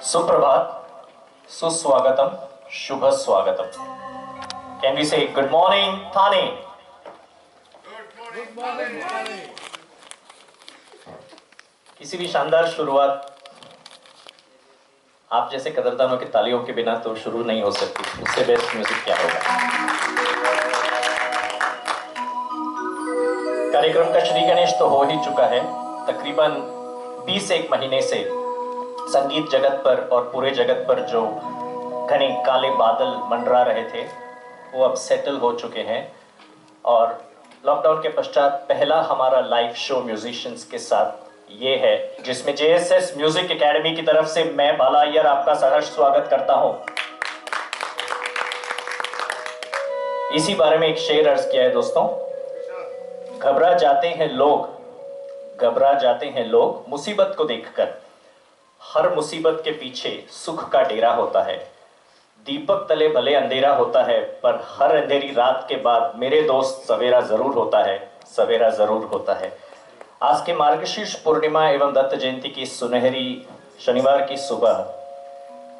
सुप्रभात, सुस्वागतम, शुभ स्वागतम. Can we say good morning, Thane? Good morning. किसी भी शानदार शुरुआत आप जैसे कदरदानों की तालियों के बिना तो शुरू नहीं हो सकती. उससे बेस्ट म्यूजिक क्या होगा. कार्यक्रम का श्री गणेश तो हो ही चुका है. तकरीबन 20 महीने से संगीत जगत पर और पूरे जगत पर जो घने काले बादल मंडरा रहे थे वो अब सेटल हो चुके हैं. और लॉकडाउन के पश्चात पहला हमारा लाइव शो म्यूजिशियंस के साथ ये है, जिसमें जेएसएस म्यूजिक एकेडमी की तरफ से मैं बाला अय्यर आपका सहर्ष स्वागत करता हूं. इसी बारे में एक शेर अर्ज किया है दोस्तों. घबरा जाते हैं लोग मुसीबत को देखकर. हर मुसीबत के पीछे सुख का डेरा होता है. दीपक तले भले अंधेरा होता है, पर हर अंधेरी रात के बाद मेरे दोस्त सवेरा जरूर होता है. आज के मार्गशीर्ष पूर्णिमा एवं दत्त जयंती की सुनहरी शनिवार की सुबह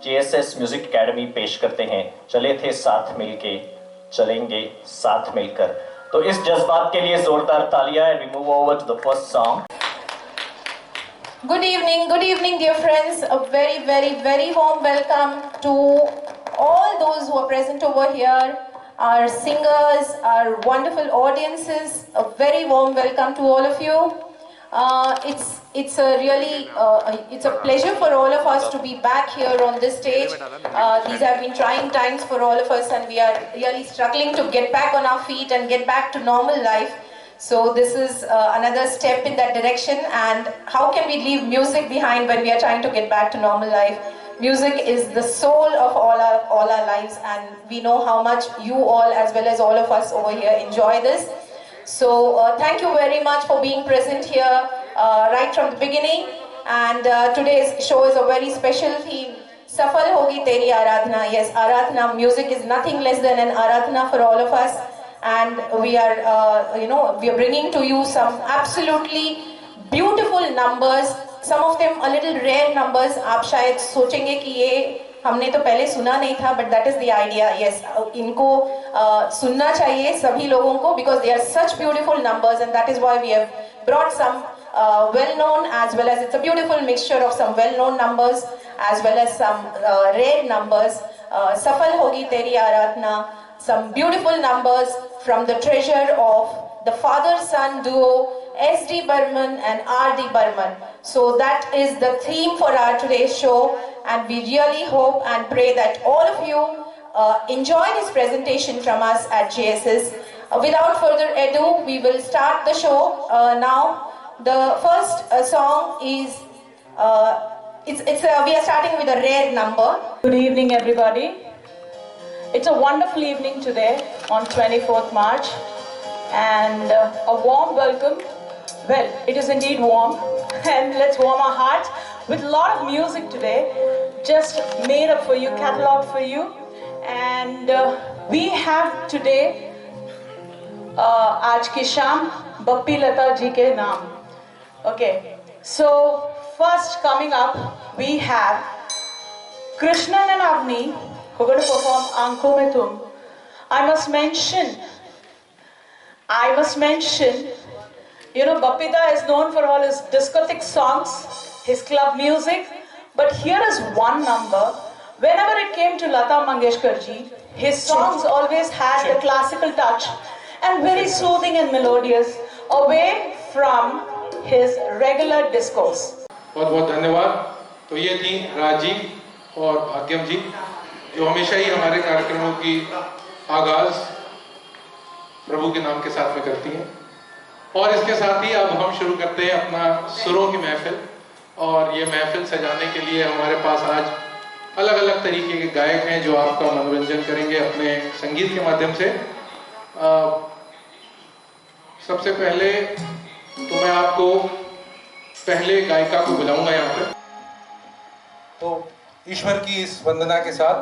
जेएसएस म्यूजिक एकेडमी पेश करते हैं चले थे साथ मिलके, चलेंगे साथ मिलकर. तो इस जज्बात के लिए जोरदार तालियां. And we move over to the first song. Good evening, dear friends. A very warm welcome to all those who are present over here, our singers, our wonderful audiences. A very warm welcome to all of you. It's a pleasure for all of us to be back here on this stage. These have been trying times for all of us, and we are really struggling to get back on our feet and get back to normal life. So this is another step in that direction. And how can we leave music behind when we are trying to get back to normal life? Music is the soul of all our lives, and we know how much you all as well as all of us over here enjoy this. So thank you very much for being present here right from the beginning. And today's show is a very special theme. Safal hogi teri Aradhana. Yes, Aradhana, music is nothing less than an Aradhana for all of us. And we are bringing to you some absolutely beautiful numbers. Some of them a little rare numbers. आप शायद सोचेंगे कि ये हमने तो पहले सुना नहीं था, but that is the idea. Yes, इनको सुनना चाहिए सभी लोगों को, because they are such beautiful numbers, and that is why we have brought some well-known as well as it's a beautiful mixture of some well-known numbers as well as some rare numbers. Safal hogi teri Aradhana. Some beautiful numbers from the treasure of the father-son duo S.D. Burman and R.D. Burman. So that is the theme for our today's show, and we really hope and pray that all of you enjoy this presentation from us at JSS. Without further ado, we will start the show now. The first song is we are starting with a rare number. Good evening, everybody. It's a wonderful evening today on 24th March, and a warm welcome. Well, it is indeed warm, and let's warm our hearts with a lot of music today, just made up for you, cataloged for you. And we have today आज की शाम बप्पी लता जी के नाम. Okay, so first coming up we have Krishnan and Avni, who are going to perform Aankhon Mein Tum. I must mention, Bappida is known for all his discotheque songs, his club music, but here is one number. Whenever it came to Lata Mangeshkar ji, his songs always had the classical touch and very soothing and melodious, away from his regular discourse. बहुत बहुत धन्यवाद. तो ये थी राजीव और भाग्यम जी, जो हमेशा ही हमारे कार्यक्रमों की आगाज प्रभु के नाम के साथ में करती हैं. और इसके साथ ही अब हम शुरू करते हैं अपना सुरों की महफिल. और ये महफिल सजाने के लिए हमारे पास आज अलग अलग तरीके के गायक हैं जो आपका मनोरंजन करेंगे अपने संगीत के माध्यम से. सबसे पहले तो मैं आपको पहले गायिका को बुलाऊंगा यहाँ पर. तो ईश्वर की इस वंदना के साथ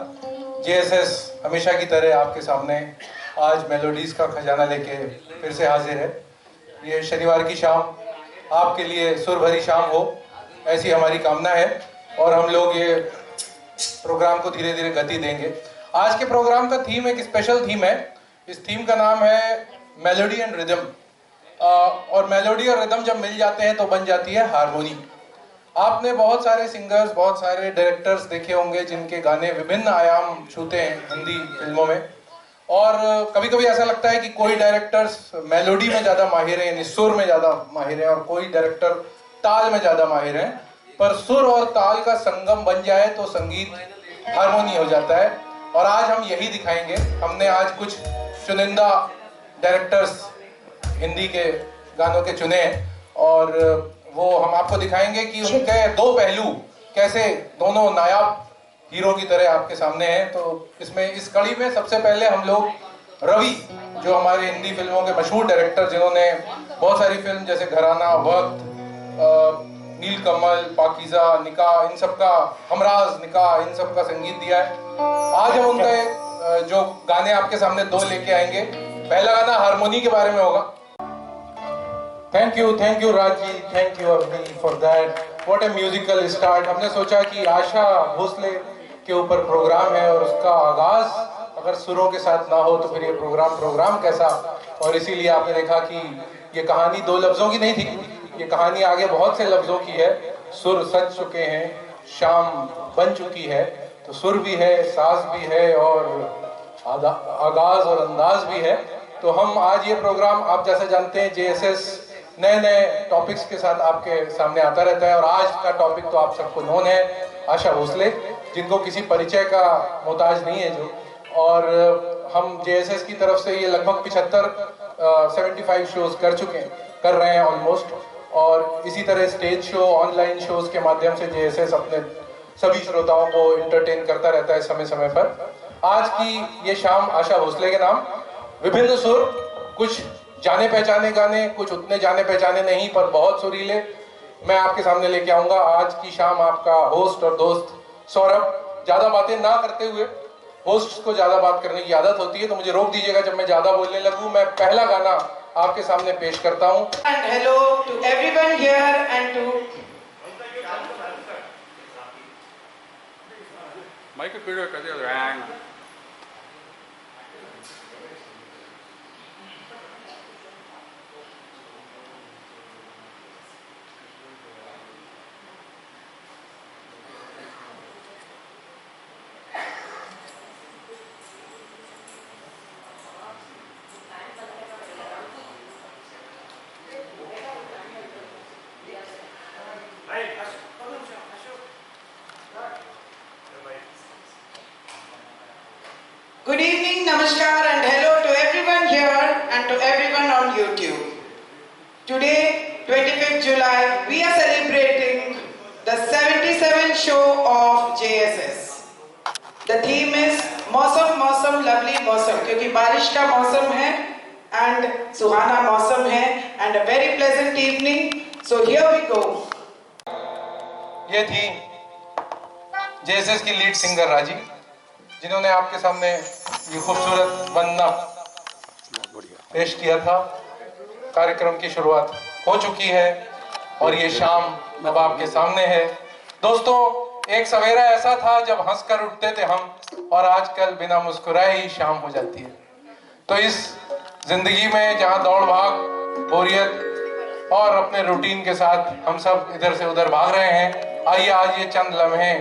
जेएसएस हमेशा की तरह आपके सामने आज मेलोडीज का खजाना लेके फिर से हाजिर है। ये शनिवार की शाम आपके लिए सुर भरी शाम हो, ऐसी हमारी कामना है और हम लोग ये प्रोग्राम को धीरे धीरे गति देंगे। आज के प्रोग्राम का थीम एक स्पेशल थीम है। इस थीम का नाम है मेलोडी एंड रिदम। और मेलोडी और रिदम जब मिल जाते हैं तो बन जाती है हारमोनी। आपने बहुत सारे सिंगर्स, बहुत सारे डायरेक्टर्स देखे होंगे जिनके गाने विभिन्न आयाम छूते हैं हिंदी फिल्मों में। और कभी कभी ऐसा लगता है कि कोई डायरेक्टर्स मेलोडी में ज़्यादा माहिर हैं, यानी सुर में ज़्यादा माहिर हैं, और कोई डायरेक्टर ताल में ज़्यादा माहिर हैं। पर सुर और ताल का संगम बन जाए तो संगीत हारमोनी हो जाता है। और आज हम यही दिखाएंगे। हमने आज कुछ चुनिंदा डायरेक्टर्स हिंदी के गानों के चुने हैं और वो हम आपको दिखाएंगे कि उनके दो पहलू कैसे दोनों नायाब हीरो की तरह आपके सामने हैं। तो इसमें इस कड़ी में सबसे पहले हम लोग रवि, जो हमारे हिंदी फिल्मों के मशहूर डायरेक्टर, जिन्होंने बहुत सारी फिल्म जैसे घराना, वक्त, नीलकमल, पाकीज़ा, निकाह, इन सब का, हमराज, निकाह, इन सब का संगीत दिया है। आज हम उनके जो गाने आपके सामने दो लेके आएंगे। पहला गाना हारमोनी के बारे में होगा। Thank you Raji, thank you Avni for that. What a musical start. हमने सोचा कि आशा भोसले के ऊपर प्रोग्राम है और उसका आगाज अगर सुरों के साथ ना हो तो फिर ये प्रोग्राम कैसा। और इसीलिए आपने देखा कि ये कहानी दो लफ्जों की नहीं थी, ये कहानी आगे बहुत से लफ्जों की है। सुर सज चुके हैं, शाम बन चुकी है, तो सुर भी है, साज भी है और आगाज और अंदाज भी है। तो हम आज ये प्रोग्राम, आप जैसे जानते हैं JSS नए नए टॉपिक्स के साथ आपके सामने आता रहता है। और आज का टॉपिक तो आप सबको नोन है, आशा भोसले, जिनको किसी परिचय का मोहताज नहीं है जो। और हम JSS की तरफ से ये लगभग 75 शोज कर रहे हैं ऑलमोस्ट। और इसी तरह स्टेज शो, ऑनलाइन शोज के माध्यम से JSS अपने सभी श्रोताओं को एंटरटेन करता रहता है समय समय पर। आज की ये शाम आशा भोसले के नाम। विभिन्न सुर, कुछ जाने पहचाने गाने, कुछ उतने जाने पहचाने नहीं पर बहुत सुरीले, मैं आपके सामने लेके आऊंगा। आज की शाम आपका होस्ट और दोस्त सौरभ। ज्यादा बातें ना करते हुए, होस्ट को ज्यादा बात करने की आदत होती है तो मुझे रोक दीजिएगा जब मैं ज्यादा बोलने लगूं। मैं पहला गाना आपके सामने पेश करता हूं। Hello to everyone here and to 마이크 끌려까지 랑 Good evening, namaskar and hello to everyone here and to everyone on YouTube. Today, 25th July, we are celebrating the 77th show of JSS. The theme is मौसम मौसम lovely मौसम, क्योंकि बारिश का मौसम है and सुहाना मौसम है and a very pleasant evening. So here we go. ये थी JSS की लीड सिंगर राजी, जिन्होंने आपके सामने ये खूबसूरत वंदना पेश किया था। कार्यक्रम की शुरुआत हो चुकी है और ये शाम अब आपके सामने है। दोस्तों, एक सवेरा ऐसा था जब हंसकर उठते थे हम और आजकल बिना मुस्कुराए ही शाम हो जाती है। तो इस जिंदगी में जहां दौड़ भाग, बोरियत और अपने रूटीन के साथ हम सब इधर से उधर भाग रहे हैं, आइए आज ये चंद लम्हे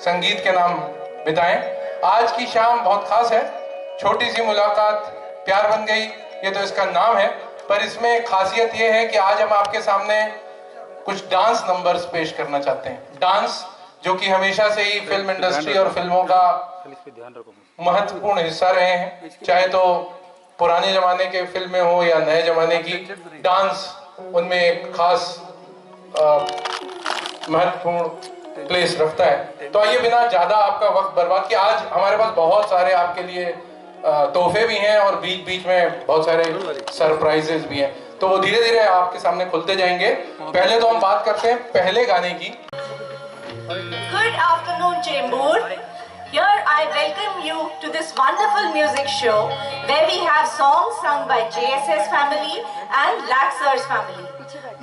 संगीत के नाम बिताएं। आज की शाम बहुत खास है। छोटी सी मुलाकात प्यार बन गई, ये तो इसका नाम है। पर इसमें खासियत ये है कि आज हम आपके सामने कुछ डांस नंबर्स पेश करना चाहते हैं। डांस जो कि हमेशा से ही फिल्म इंडस्ट्री और फिल्मों का महत्वपूर्ण हिस्सा रहे हैं, चाहे तो पुराने जमाने के फिल्में हो या नए जमाने की। डांस उनमें एक खास महत्वपूर्ण प्लेस रखता है। तो आइए बिना ज्यादा आपका वक्त बर्बाद किए, आज हमारे पास बहुत सारे आपके लिए तोहफे भी हैं और बीच बीच में बहुत सारे सरप्राइजेस भी हैं, तो वो धीरे धीरे आपके सामने खुलते जाएंगे। पहले तो हम बात करते हैं पहले गाने की। Good afternoon, Chembur. Here I welcome you to this wonderful music show where we have songs sung by JSS family and Laxers family.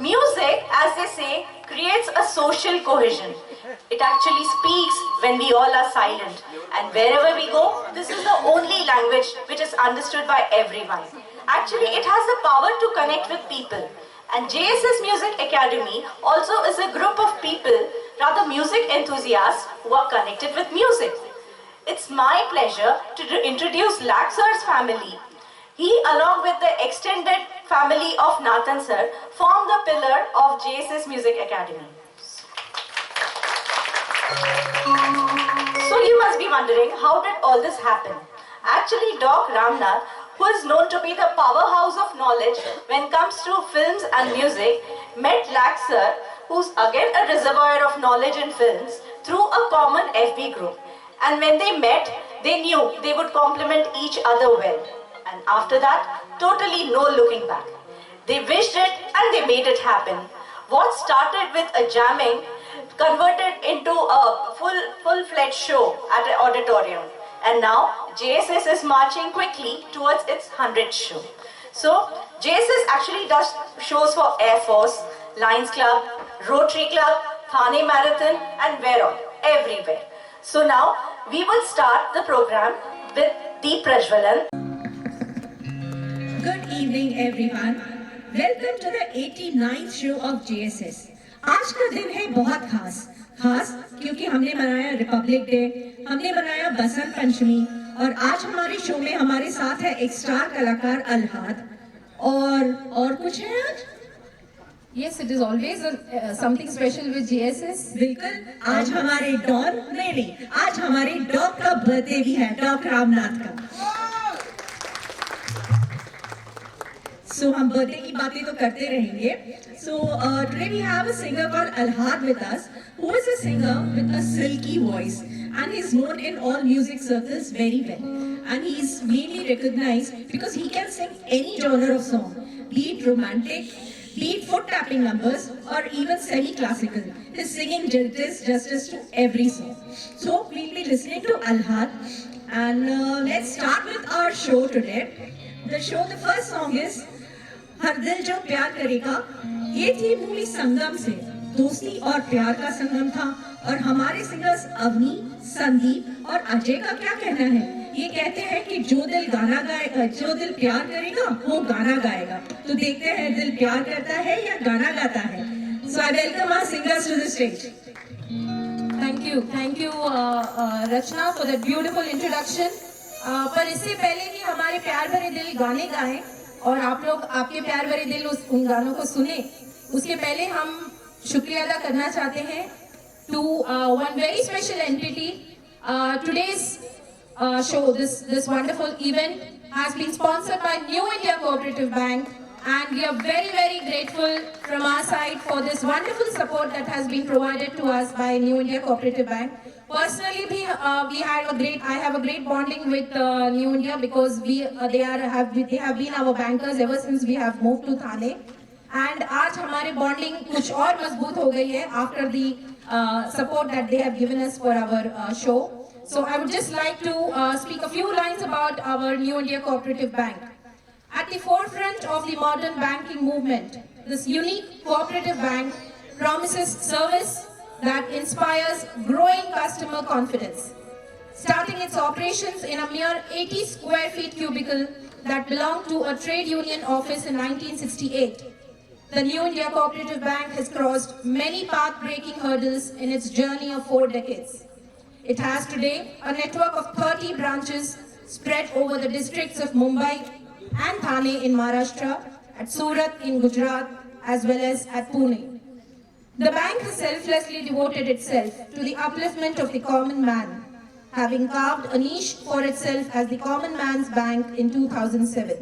Music, as they say, creates a social cohesion. It actually speaks when we all are silent. And wherever we go, this is the only language which is understood by everyone. Actually, it has the power to connect with people. And JSS Music Academy also is a group of people, rather music enthusiasts, who are connected with music. It's my pleasure to introduce Laxers family. He, along with the extended family of Nathan sir, form the pillar of JSS Music Academy. So you must be wondering, how did all this happen? Actually, Doc Ramnath, who is known to be the powerhouse of knowledge when it comes to films and music, met Laxer, who's again a reservoir of knowledge in films, through a common FB group. And when they met, they knew they would complement each other well. And after that, totally no looking back. They wished it and they made it happen. What started with a jamming converted into a full-fledged show at an auditorium. And now, JSS is marching quickly towards its 100th show. So, JSS actually does shows for Air Force, Lions Club, Rotary Club, Thane Marathon, and where all, everywhere. So now, we will start the program with Deep Prajwalan. Good evening, everyone. Welcome to the 89th show of JSS. आज का दिन है बहुत खास क्योंकि हमने मनाया Republic day, हमने मनाया बसंत पंचमी और आज हमारे शो में हमारे साथ है एक स्टार कलाकार अलहाद और कुछ है आज? Yes, it is always something special with JSS. बिल्कुल, आज हमारे डॉन नहीं आज हमारे डॉग का बर्थडे भी है, डॉग रामनाथ का। So हम बर्थडे की बातें तो करते रहेंगे। So today we have a singer called Alhad with us, who is a singer with a silky voice, and he is known in all music circles very well. And he is mainly recognized because he can sing any genre of song, be it romantic, be it foot tapping numbers, or even semi-classical. His singing does justice to every song. So we'll be listening to Alhad, and let's start with our show today. The first song is हर दिल जो प्यार करेगा। ये थी movie संगम से, दोस्ती और प्यार का संगम था। और हमारे सिंगर्स अवनी, संदीप और अजय का क्या कहना है? ये कहते हैं कि जो दिल प्यार करेगा वो गाना गाएगा। तो देखते हैं दिल प्यार करता है या गाना गाता है। So I welcome our singers to the stage. Thank you, Rachna, for that beautiful introduction. पर इससे पहले कि हमारे प्यार भरे दिल गाने गाएं और आप लोग आपके प्यार भरे दिल उन गानों को सुने, उसके पहले हम शुक्रिया अदा करना चाहते हैं to one very special entity. Today's show, this wonderful event has been sponsored by New India Cooperative Bank, and we are very, very grateful from our side for this wonderful support that has been provided to us by New India Cooperative Bank. Personally, I have a great bonding with New India because they have been our bankers ever since we have moved to Thane. And आज हमारे bonding कुछ और मजबूत हो गई है after the support that they have given us for our show. So I would just like to speak a few lines about our New India Cooperative Bank. At the forefront of the modern banking movement, this unique cooperative bank promises service that inspires growing customer confidence. Starting its operations in a mere 80 square feet cubicle that belonged to a trade union office in 1968, the New India Cooperative Bank has crossed many path-breaking hurdles in its journey of 4 decades. It has today a network of 30 branches spread over the districts of Mumbai and Thane in Maharashtra, at Surat in Gujarat, as well as at Pune. The bank has selflessly devoted itself to the upliftment of the common man, having carved a niche for itself as the Common Man's Bank in 2007.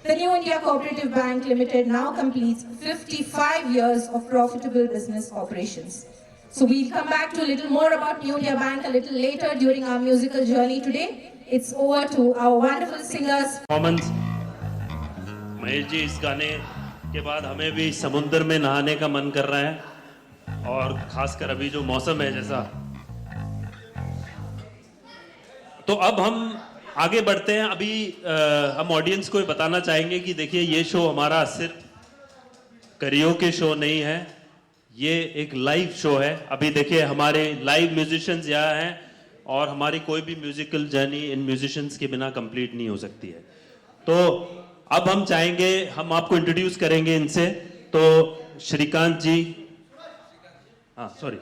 The New India Cooperative Bank Limited now completes 55 years of profitable business operations. So we'll come back to a little more about New India Bank a little later during our musical journey today. It's over to our wonderful singers. Mahesh ji, इस गाने के बाद हमें भी समुद्र में नहाने का मन कर रहा है, और खासकर अभी जो मौसम है, जैसा तो अब हम आगे बढ़ते हैं। अभी हम ऑडियंस को बताना चाहेंगे कि देखिए ये शो हमारा सिर्फ करियोके शो नहीं है, ये एक लाइव शो है। अभी देखिए हमारे लाइव म्यूजिशियंस यहाँ हैं और हमारी कोई भी म्यूजिकल जर्नी इन म्यूजिशियंस के बिना कंप्लीट नहीं हो सकती है। तो अब हम चाहेंगे, हम आपको इंट्रोड्यूस करेंगे इनसे। तो श्रीकांत जी, हाँ सॉरी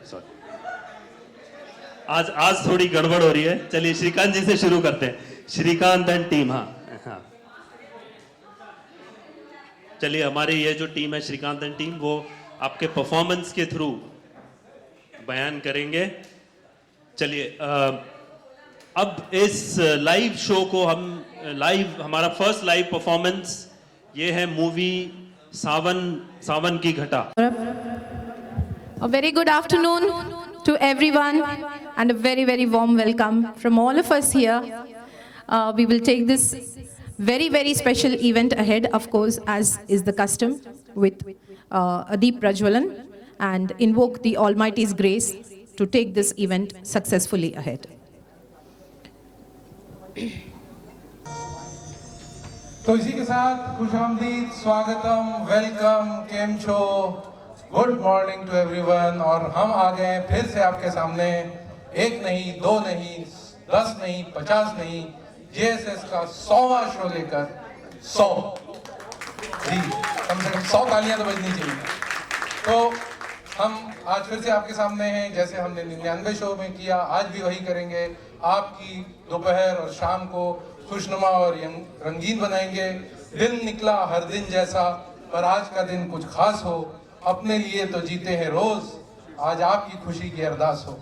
आज थोड़ी गड़बड़ हो रही है। चलिए श्रीकांत जी से शुरू करते हैं। श्रीकांत एंड टीम, हाँ चलिए हमारी ये जो टीम है श्रीकांत एंड टीम, वो आपके परफॉर्मेंस के थ्रू बयान करेंगे। चलिए अब इस लाइव शो को हम हमारा फर्स्ट लाइव परफॉर्मेंस ये है मूवी सावन की घटा। A very good afternoon to everyone and a very, very warm welcome from all of us here. We will take this very, very special event ahead, of course, as is the custom, with a deep Prajwalan, and invoke the Almighty's grace to take this event successfully ahead. तो इसी के साथ खुशामदीद, स्वागतम, welcome, केम छो, good morning to everyone. और हम आ गए फिर से आपके सामने, एक नहीं, दो नहीं, 10 नहीं, 50 नहीं, JSS का 100वां शो लेकर 100 जी, कम से कम 100 तालियां तो बजनी चाहिए। तो हम आज फिर से आपके सामने हैं, जैसे हमने 99 शो में किया, आज भी वही करेंगे। आपकी दोपहर और शाम को खुशनुमा और रंगीन बनाएंगे। दिन निकला हर दिन जैसा, पर आज का दिन कुछ खास हो, अपने लिए तो जीते हैं रोज, आज आपकी खुशी की अरदास हो।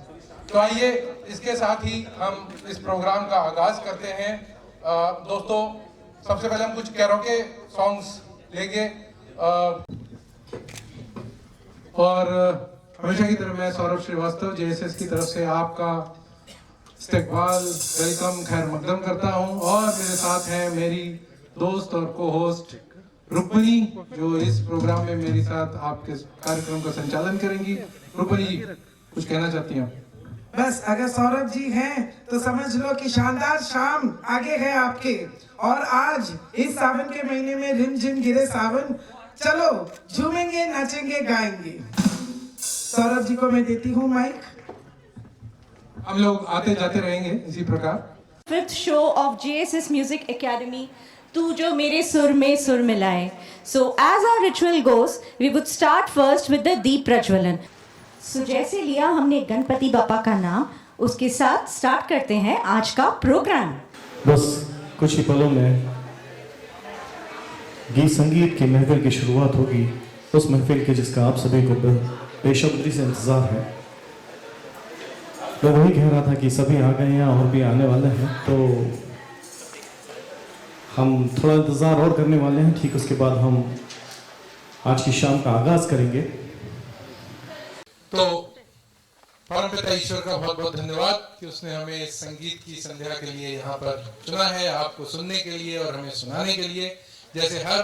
तो आइए इसके साथ ही हम इस प्रोग्राम का आगाज करते हैं। दोस्तों, सबसे पहले हम कुछ कैरोके सॉन्ग्स लेंगे और हमेशा की तरह मैं सौरभ श्रीवास्तव JSS की तरफ से आपका इस्तकबाल, वेलकम, खैर मकदम करता हूं। और मेरे साथ हैं मेरी दोस्त और को होस्ट रुक्मणी, जो इस प्रोग्राम में मेरे साथ आपके कार्यक्रम का संचालन करेंगी। रुक्मणी जी, कुछ कहना चाहती हैं? बस अगर सौरभ जी हैं तो समझ लो कि शानदार शाम आगे है आपके। और आज इस सावन के महीने में रिमझिम गिरे सावन, चलो झूमेंगे, नाचेंगे, गाएंगे। सौरभ जी को मैं देती हूँ माइक। हम लोग आते जाते रहेंगे इसी प्रकार। 5th show of JSS music academy, तू जो मेरे सुर में सुर मिलाए। So as our ritual goes, we would start first with the दीप प्रज्वलन। सो जैसे लिया हमने गणपति बापा का नाम, उसके साथ स्टार्ट करते हैं आज का प्रोग्राम। बस कुछ ही पलों में गीत संगीत की महफिल की शुरुआत होगी, उस महफिल के जिसका आप सभी को बेसब्री से इंतजार है। मैं वही कह रहा था कि सभी आ गए हैं और भी आने वाले हैं, तो हम थोड़ा इंतज़ार और करने वाले हैं। ठीक उसके बाद हम आज की शाम का आगाज़ करेंगे। तो परमपिता ईश्वर का बहुत बहुत धन्यवाद कि उसने हमें संगीत की संध्या के लिए यहाँ पर चुना है, आपको सुनने के लिए और हमें सुनाने के लिए। जैसे हर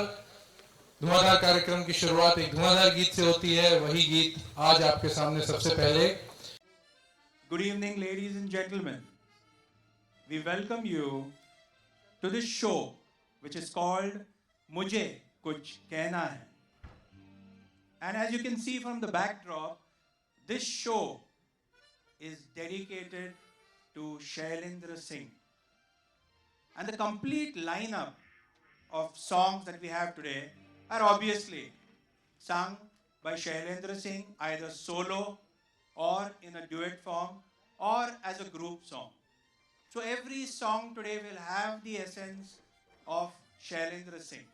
धुआंधार कार्यक्रम की शुरुआत एक धुआंधार गीत से होती है, वही गीत आज आपके सामने सबसे पहले। Good evening, ladies and gentlemen. We welcome you to this show, which is called Mujhe Kuch Kehna Hai. And as you can see from the backdrop, this show is dedicated to Shailendra Singh. And the complete lineup of songs that we have today are obviously sung by Shailendra Singh, either solo or in a duet form, or as a group song. So every song today will have the essence of Shailendra Singh.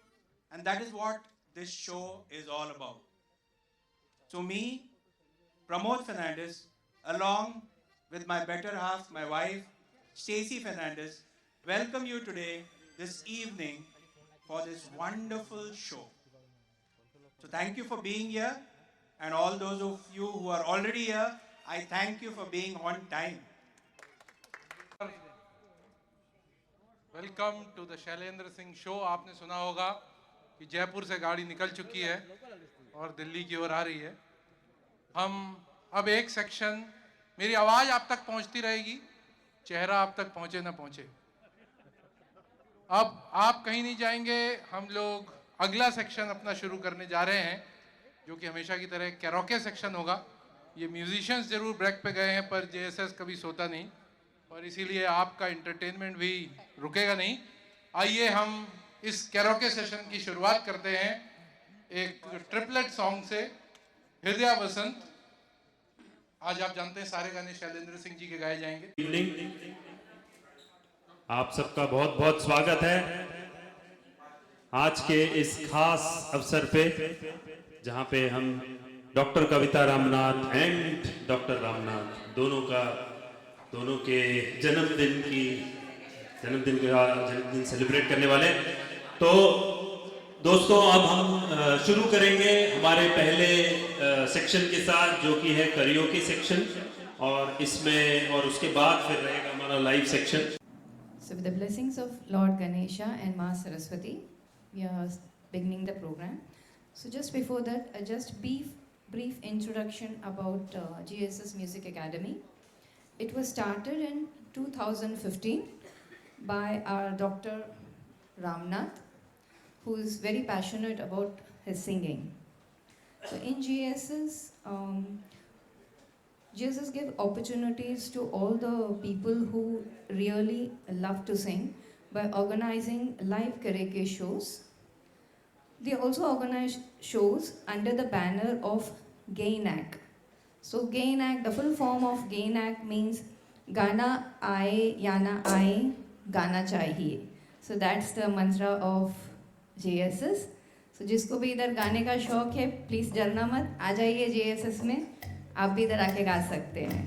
And that is what this show is all about. So me, Pramod Fernandes, along with my better half, my wife, Stacey Fernandes, welcome you today, this evening, for this wonderful show. So thank you for being here. And all those of you who are already here, I thank you for being on time. Welcome to the Shailendra Singh show. आपने सुना होगा कि जयपुर से गाड़ी निकल चुकी है और दिल्ली की ओर आ रही है। हम अब एक सेक्शन, मेरी आवाज़ आप तक पहुंचती रहेगी, चेहरा आप तक पहुंचे ना पहुंचे। अब आप कहीं नहीं जाएंगे, हम लोग अगला सेक्शन अपना शुरू करने जा रहे हैं, जो कि हमेशा की तरह कैरोके सेक्शन होगा। ये म्यूजिशियंस जरूर ब्रेक पे गए हैं, पर जेएसएस कभी सोता नहीं, और इसीलिए आपका एंटरटेनमेंट भी रुकेगा नहीं। आइए हम इस कैरोके सेशन की शुरुआत करते हैं एक ट्रिपलेट सॉन्ग से, हृदय वसंत। आज आप जानते हैं सारे गाने शैलेंद्र सिंह जी के गाए जाएंगे। आप सबका बहुत बहुत स्वागत है आज के इस खास अवसर पे, जहां पे हम doctor Kavita Ramnath and doctor Ramnath दोनों के जन्मदिन सेलिब्रेट करने वाले। तो दोस्तों, अब हम शुरू करेंगे हमारे पहले सेक्शन के साथ, जो कि है करियोके सेक्शन, और इसमें और उसके बाद फिर रहेगा हमारा live section. So with the blessings of Lord Ganesha and Ma Saraswati, we are beginning the program. So just before that, just brief introduction about GSS Music Academy. It was started in 2015 by our Dr. Ramnath, who is very passionate about his singing. So in GSS, GSS give opportunities to all the people who really love to sing by organizing live karaoke shows. They also organize shows under the banner of GAINAC. So GAINAC, the full form of GAINAC means Gana Aaye Yana Aaye Gana Chahiye. So that's the mantra of GSS. So जिसको भी इधर गाने का शौक है, please डरना मत, आ जाइए GSS में, आप भी इधर आके गा सकते हैं।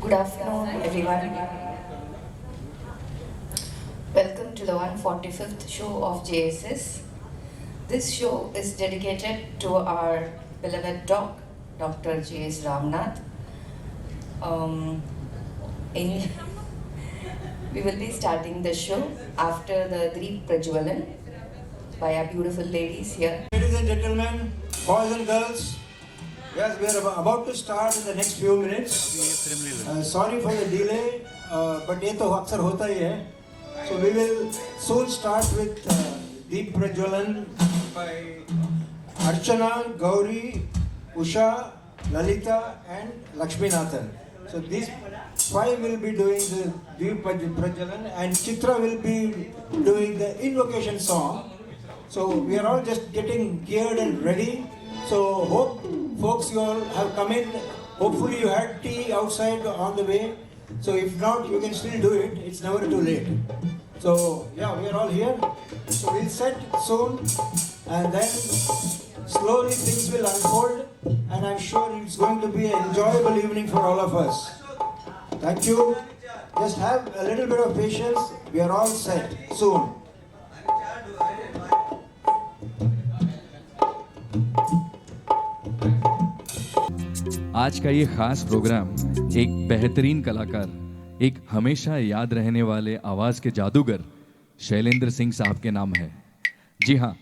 Good afternoon, everyone. Welcome to the 145th show of JSS. This show is dedicated to our beloved Dr. J.S. Ramnath. We will be starting the show after the Deep Prajwalan by our beautiful ladies here. Ladies and gentlemen, boys and girls, yes, we are about to start in the next few minutes. Sorry for the delay, but ये तो अक्सर होता ही है. So we will soon start with Deep Prajwalan by Archana, Gauri, Usha, Lalita and Lakshmi Nathan. So these five will be doing the Deep Prajwalan and Chitra will be doing the invocation song. So we are all just getting geared and ready. So hope folks you all have come in. Hopefully you had tea outside on the way. So if not, you can still do it. It's never too late. So yeah, we are all here. So we'll set soon, and then slowly things will unfold. And I'm sure it's going to be an enjoyable evening for all of us. Thank you. Just have a little bit of patience. We are all set soon. आज का ये खास programme एक बेहतरीन कलाकार, एक हमेशा याद रहने वाले आवाज़ के जादूगर शैलेंद्र सिंह साहब के नाम है। जी हाँ,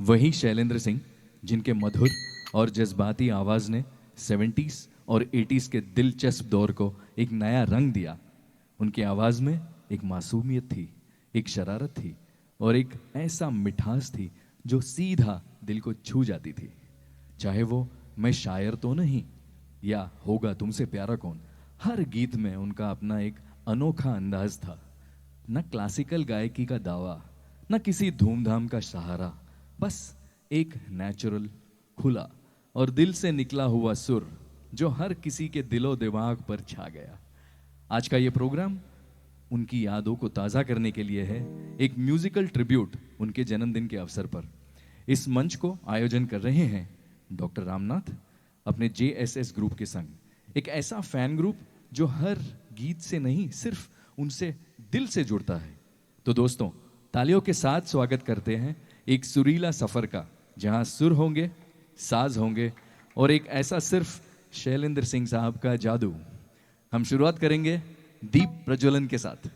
वही शैलेंद्र सिंह जिनके मधुर और जज्बाती आवाज़ ने 70s और 80s के दिलचस्प दौर को एक नया रंग दिया। उनकी आवाज़ में एक मासूमियत थी, एक शरारत थी और एक ऐसा मिठास थी जो सीधा दिल को छू जाती थी। चाहे वो मैं शायर तो नहीं या होगा तुमसे प्यारा कौन, हर गीत में उनका अपना एक अनोखा अंदाज था। न क्लासिकल गायकी का दावा, न किसी धूमधाम का सहारा, बस एक नेचुरल, खुला और दिल से निकला हुआ सुर जो हर किसी के दिलो दिमाग पर छा गया। आज का ये प्रोग्राम उनकी यादों को ताज़ा करने के लिए है, एक म्यूजिकल ट्रिब्यूट उनके जन्मदिन के अवसर पर। इस मंच को आयोजन कर रहे हैं डॉक्टर रामनाथ अपने JSS ग्रुप के संग, एक ऐसा फैन ग्रुप जो हर गीत से नहीं, सिर्फ उनसे दिल से जुड़ता है। तो दोस्तों, तालियों के साथ स्वागत करते हैं एक सुरीला सफर का, जहां सुर होंगे, साज होंगे और एक ऐसा सिर्फ शैलेंद्र सिंह साहब का जादू। हम शुरुआत करेंगे दीप प्रज्वलन के साथ।